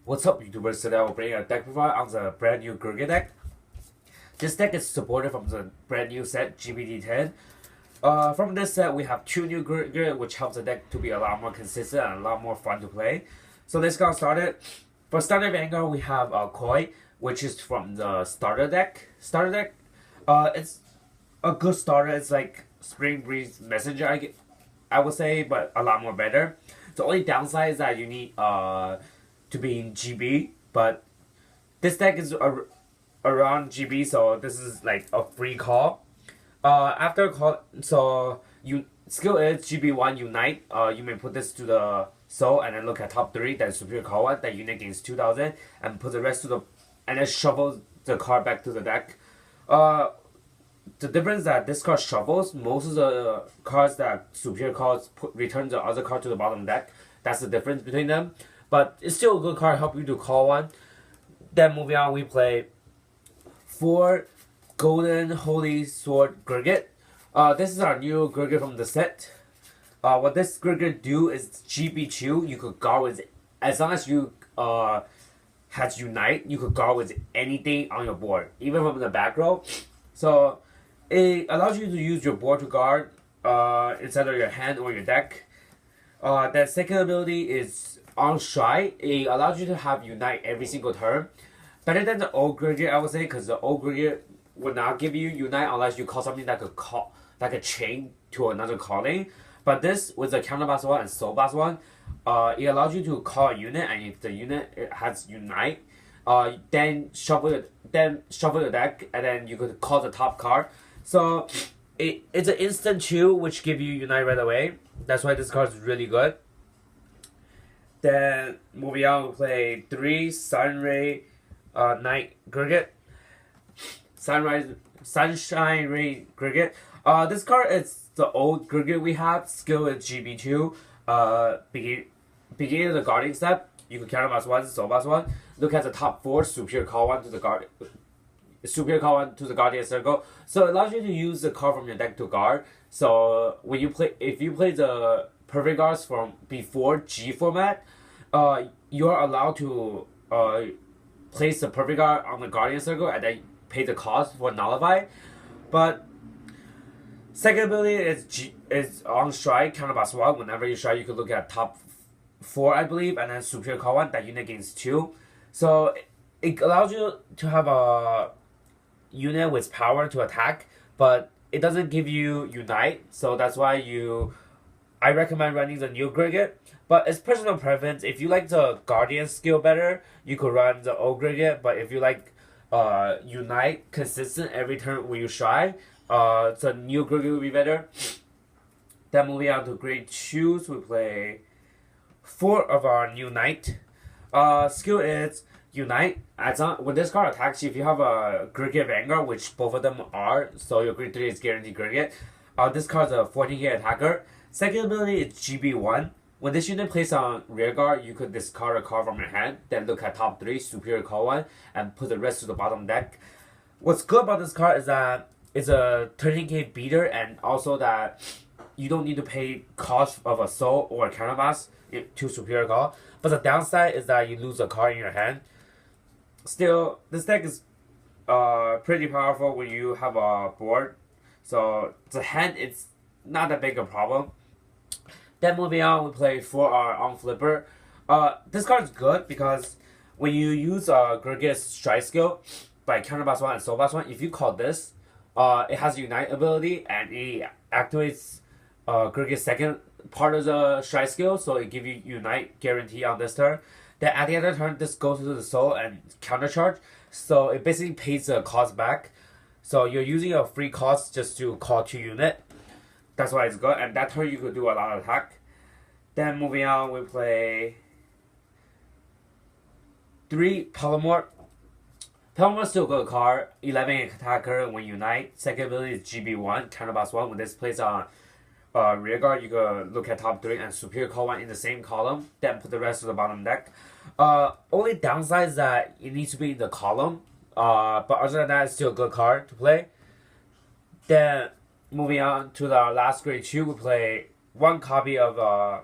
What's up, YouTubers? Today I will bring a deck profile on the brand new Gurguit deck. This deck is supported from the brand new set GPT-10. From this set, we have two new Gurguit, which helps the deck to be a lot more consistent and a lot more fun to play. So let's get started. For starter Vanguard, we have Koi, which is from the starter deck. It's a good starter. It's like Spring Breeze Messenger, I would say, but a lot more better. The only downside is that you need to be in GB, but this deck is around GB, so this is like a free call. After call, so you skill is GB1 Unite. You may put this to the soul and then look at top 3, then superior call 1, then unite against 2000, and put the rest to the, and then shuffle the card back to the deck. The difference is that this card shuffles. Most of the cards that superior calls return the other card to the bottom deck. That's the difference between them. But it's still a good card, help you to call one. Then moving on, we play 4 Golden Holy Sword Gurguit. This is our new Gurguit from the set. What this Gurguit do is GB2. You could guard with, as long as you has Unite, you could guard with anything on your board, even from the back row. So it allows you to use your board to guard instead of your hand or your deck. The second ability is on Strike. It allows you to have Unite every single turn. Better than the old Gurguit, I would say, because the old Gurguit would not give you Unite unless you call something that could call, like a chain to another calling. But this, with the counterblast 1 and soul blast 1, it allows you to call a unit, and if the unit has Unite, then shuffle the deck, and then you could call the top card. So it's an instant 2, which give you Unite right away. That's why this card is really good. Then moving on, we play 3 Sunray Night Gurguit. Sunshine Ray Gurguit. This card is the old Gurguit we have. Skill is GB2. Beginning of the guarding step, you can counterblast 1, soul blast 1. Look at the top 4, superior call 1 to the guard. Superior call 1 to the Guardian Circle. So it allows you to use the card from your deck to guard. So when you play, if you play the perfect guards from before G format, you are allowed to place the perfect guard on the Guardian Circle and then pay the cost for nullify. But second ability is on Strike, counterblast 1. Whenever you strike, you can look at top 4, I believe, and then superior call 1 that unit against 2. So it allows you to have a unit with power to attack, but it doesn't give you Unite, so that's why I recommend running the new Gurguit. But it's personal preference. If you like the Guardian skill better, you could run the old Gurguit. But if you like Unite consistent every turn when you try, the new Gurguit will be better. Then moving on to grade 2, we play 4 of our new Knight. Skill is Unite. When this card attacks you, if you have a Gurguit Vanguard, which both of them are, so your grade 3 is guaranteed Gurguit. This card is a 14k attacker. Second ability is GB1. When this unit plays on rear guard, you could discard a card from your hand, then look at top 3, superior call 1, and put the rest to the bottom deck. What's good about this card is that it's a 13k beater, and also that you don't need to pay cost of a soul or a counterblast to superior call. But the downside is that you lose a card in your hand. Still, this deck is pretty powerful when you have a board. So the hand is not that big a problem. Then moving on, we play 4 on Flipper. This card is good because when you use Gurgit's strike skill by counterblast 1 and soul blast 1, if you call this, it has Unite ability and it activates Gurgit's second part of the strike skill, so it gives you Unite guarantee on this turn. Then at the end of the turn, this goes to the soul and countercharge, so it basically pays the cost back. So you're using a free cost just to call 2 unit. That's why it's good, and that turn you could do a lot of attack. Then moving on, we play 3 Palomar. Palomar is still a good card. 11 attacker when Unite. Second ability is GB1, counterblast 1. When this plays on rear guard, you can look at top 3 and superior call 1 in the same column, then put the rest of the bottom deck. Only downside is that it needs to be in the column, but other than that, it's still a good card to play. Then moving on to the last grade 2, we play 1 copy of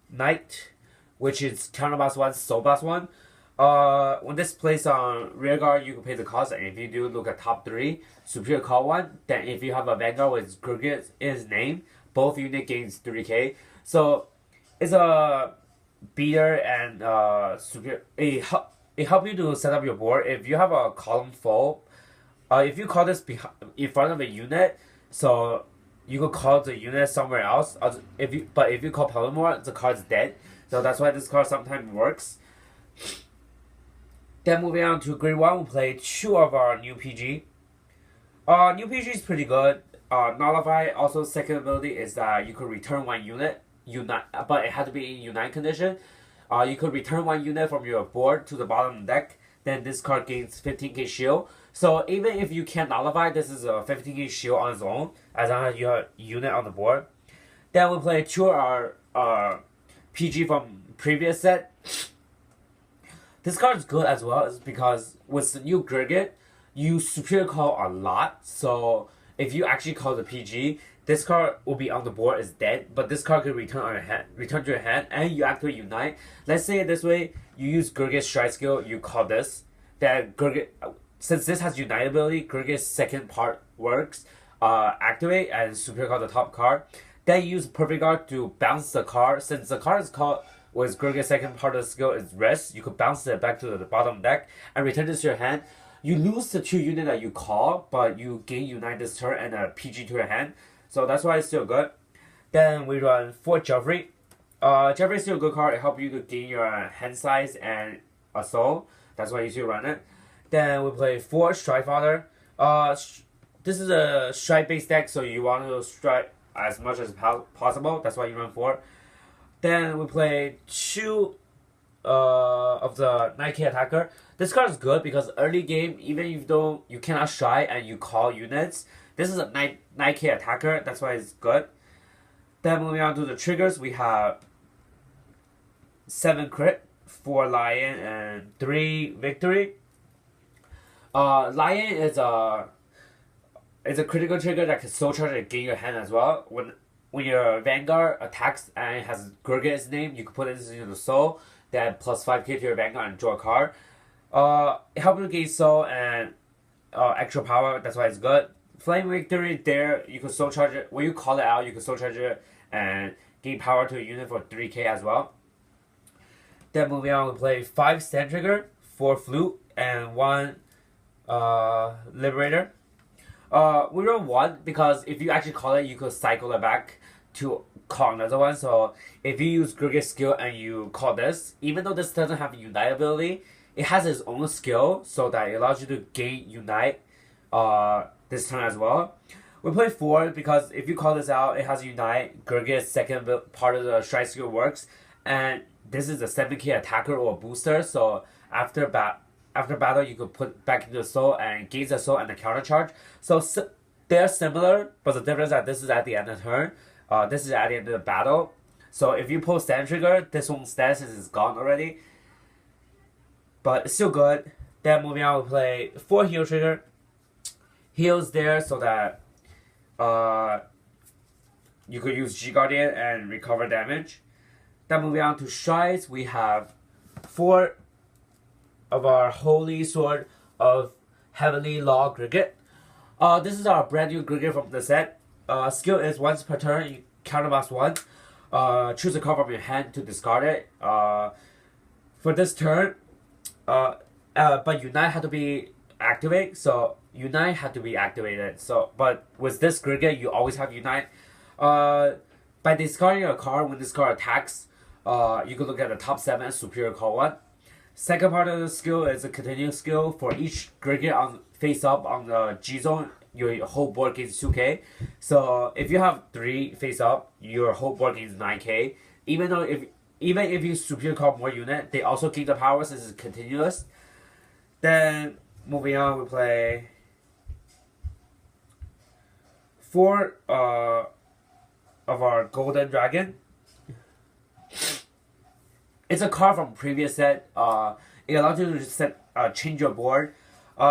Knight, which is counterblast 1, soul blast 1. When this plays on rear guard, you can pay the cost, and if you do look at top 3, superior call 1, then if you have a Vanguard with Gurguit in his name, both unit gains 3k. So it's a beater and superior. It helps you to set up your board. If you have a column full, if you call this in front of a unit, so you could call the unit somewhere else. If you call Polymorph, the card's dead. So that's why this card sometimes works. Then moving on to grade 1, we play 2 of our new PG. New PG is pretty good. Nullify, also second ability is that you could return 1 unit, but it had to be in unite condition. You could return 1 unit from your board to the bottom of the deck. Then this card gains 15k shield. So even if you can't nullify, this is a 15k shield on its own, as long as you have a unit on the board. Then we play 2 of our PG from previous set. This card is good as well, because with the new Gurguit, you superior call a lot. So if you actually call the PG, this card will be on the board is dead, but this card can return to your hand, and you activate Unite. Let's say this way, you use Gurgit's strike skill, you call this. Then Gurguit, since this has Unite ability, Gurgit's second part works. Activate and superior call the top card. Then you use Perfect Guard to bounce the card. Since the card is called with Gurgit's second part of the skill is rest, you could bounce it back to the bottom deck and return this to your hand. You lose the 2 units that you call, but you gain Unite this turn and a PG to your hand. So that's why it's still good. Then we run 4 Jeffrey. Jeffrey is still a good card. It helps you to gain your hand size and a soul. That's why you should run it. Then we play 4 Strike Father. This is a strike based deck, so you want to strike as much as possible. That's why you run 4. Then we play 2 of the 9k attacker. This card is good because early game, even if you cannot strike and you call units, this is a 9k attacker. That's why it's good. Then moving on to the triggers, we have 7 crit, 4 lion, and 3 victory. Lion is a critical trigger that can soul charge and gain your hand as well. When your Vanguard attacks and it has Gurgit's name, you can put it into the soul, then plus 5k to your Vanguard and draw a card. It helps you gain soul and extra power, that's why it's good. Flame Victory, there you can soul charge it. When you call it out, you can soul charge it and gain power to a unit for 3k as well. Then moving on, we play 5 Stand Trigger, 4 Flute, and 1 Liberator. We run 1 because if you actually call it, you could cycle it back to call another one. So if you use Gurgit's skill and you call this, even though this doesn't have a Unite ability, it has its own skill so that it allows you to gain Unite this turn as well. We play 4 because if you call this out, it has Unite. Gurgit's second part of the strike skill works, and this is a 7k attacker or booster. So after battle, you could put back into the soul and gain the soul and the counter charge. So they're similar, but the difference is that this is at the end of the turn. This is at the end of the battle. So if you pull Stand Trigger, this one's status is gone already. But it's still good. Then moving on, we play 4 Heal Trigger. Heals there so that you could use G Guardian and recover damage. Then moving on to strikes, we have 4 of our Holy Sword of Heavenly Law Gurguit. This is our brand new Gurguit from the set. Skill is once per turn, you counterblast 1. Choose a card from your hand to discard it. For this turn, but Unite had to be activated, so Unite had to be activated. So, but with this Gurguit, you always have Unite. By discarding a card, when this card attacks, you can look at the top 7 and superior call 1. Second part of the skill is a continuous skill. For each Gurguit on face up on the G zone, your whole board gains 2k. So if you have 3 face up, your whole board gains 9k. Even if you superior call more unit, they also gain the power since it's continuous. Then moving on, we play 4 of our Golden Dragon. It's a card from previous set. It allows you to change your board.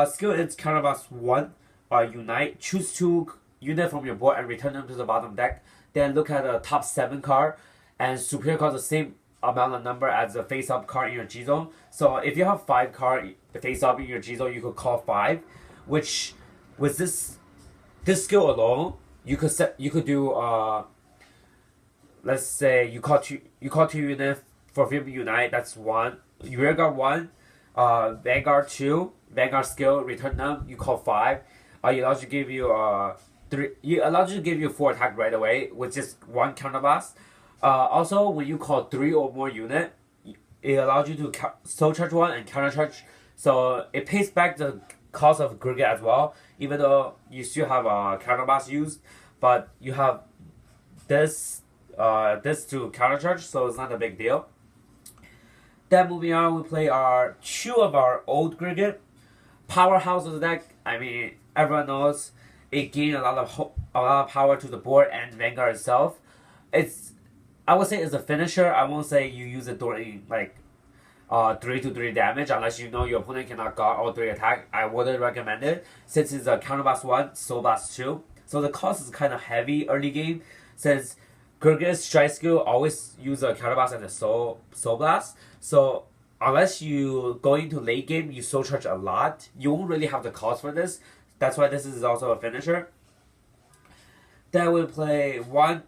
Skill is counterblast 1. Unite. Choose 2 units from your board and return them to the bottom deck. Then look at the top 7 card and superior card the same amount of number as a face-up card in your G zone. So if you have 5 card face-up in your G zone, you could call 5, which with this skill alone, you could do let's say you call two units for Flip Unite. That's 1. Rearguard 1, Vanguard 2, Vanguard skill return them. You call 5. It allows you to give you 3. It allows you to give you 4 attack right away, which is 1 counterblast. Also, when you call 3 or more unit, it allows you to soul charge 1 and counter charge. So it pays back the cost of Gurguit as well, even though you still have a counterblast used, but you have this to counter charge, so it's not a big deal. Then moving on, we play 2 of our old Gurguit. Powerhouse of the deck. I mean, everyone knows it gained a lot of power to the board and Vanguard itself. I would say it's a finisher. I won't say you use it during like 3-3 damage unless you know your opponent cannot guard all 3 attack. I wouldn't recommend it since it's a counterblast 1, soul blast 2. So the cost is kind of heavy early game since Gurgit's strike skill always use a counterblast and a soul blast. So unless you go into late game, you soul charge a lot. You won't really have the cost for this. That's why this is also a finisher. Then we play 1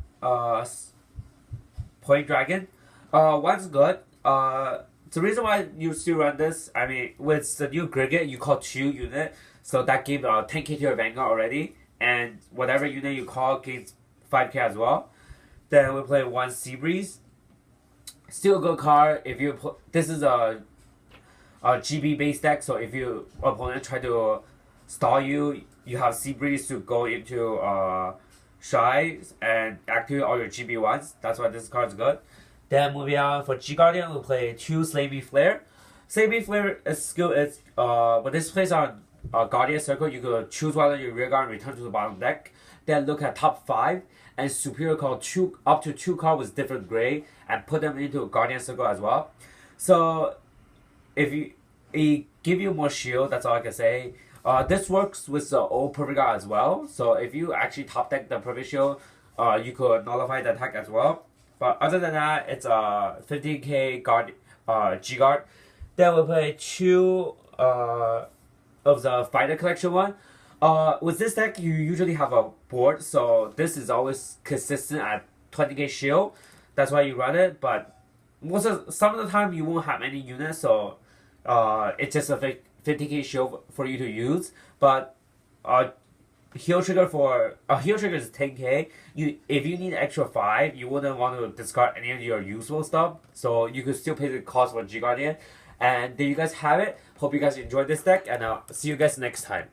Point Dragon. 1's good. The reason why you still run this, I mean, with the new Gurguit, you call 2 unit, so that gave 10k to your Vanguard already, and whatever unit you call gains 5k as well. Then we play 1 Sea Breeze. Still a good card. If you this is a GB based deck, so if your opponent try to stall you, you have Sea Breeze to go into Shy and activate all your GB ones. That's why this card is good. Then moving on for G Guardian, we'll play 2 Slavey Flare. Slavey Flare skill is when this plays on Guardian Circle, you could choose one of your rear guard and return to the bottom deck. Then look at top 5 and superior call up to 2 cards with different grade and put them into a Guardian Circle as well. So if it give you more shield, that's all I can say. This works with the old Perfect Guard as well. So if you actually top deck the Perfect Shield, you could nullify the attack as well. But other than that, it's a 15k guard, G Guard. Then we'll play 2 of the Fighter Collection one. With this deck, you usually have a board, so this is always consistent at 20k shield. That's why you run it. But some of the time you won't have any units, so it's just a 50k shield for you to use. But heal trigger is 10k. If you need extra 5, you wouldn't want to discard any of your useful stuff, so you could still pay the cost for G Guardian. And there you guys have it. Hope you guys enjoyed this deck, and I'll see you guys next time.